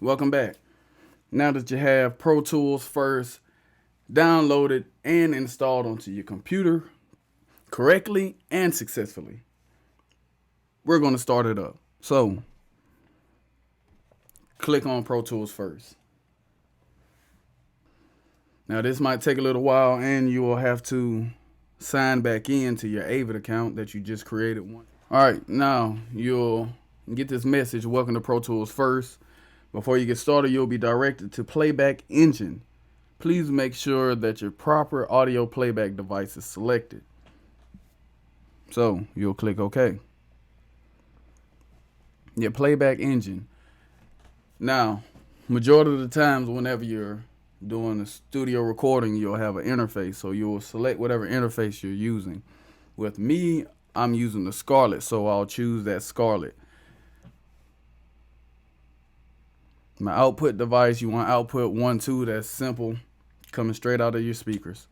Welcome back. Now that you have Pro Tools first downloaded and installed onto your computer correctly and successfully, we're going to start it up. So, click on Pro Tools first. Now, this might take a little while, and you will have to sign back in to your Avid account that you just created one. All right, now you'll get this message, welcome to Pro Tools first. Before you get started, you'll be directed to Playback Engine. Please make sure that your proper audio playback device is selected. So you'll click OK. Your Playback Engine. Now, majority of the times whenever you're doing a studio recording, you'll have an interface. So you'll select whatever interface you're using. With me, I'm using the Scarlett, so I'll choose that Scarlett. My output device, you want output 1.2, that's simple, coming straight out of your speakers.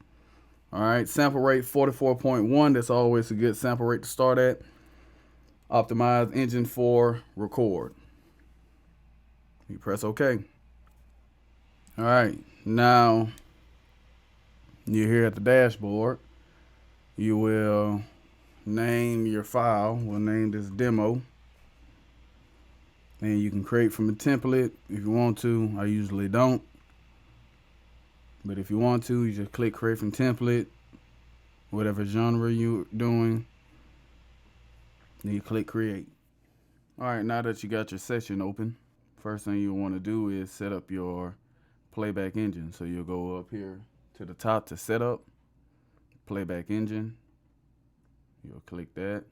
All right, sample rate 44.1, that's always a good sample rate to start at. Optimize engine for record. You press OK. All right, now you're here at the dashboard. You will name your file. We'll name this demo. And you can create from a template if you want to. I usually don't. But if you want to, you just click create from template, whatever genre you're doing. Then you click create. All right, now that you got your session open, first thing you want to do is set up your playback engine. So you'll go up here to the top to set up playback engine. You'll click that.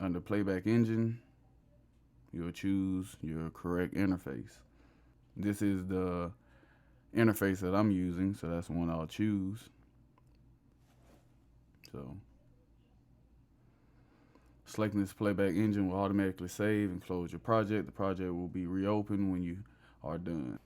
Under playback engine, you'll choose your correct interface. This is the interface that I'm using, so that's the one I'll choose. So, selecting this playback engine will automatically save and close your project. The project will be reopened when you are done.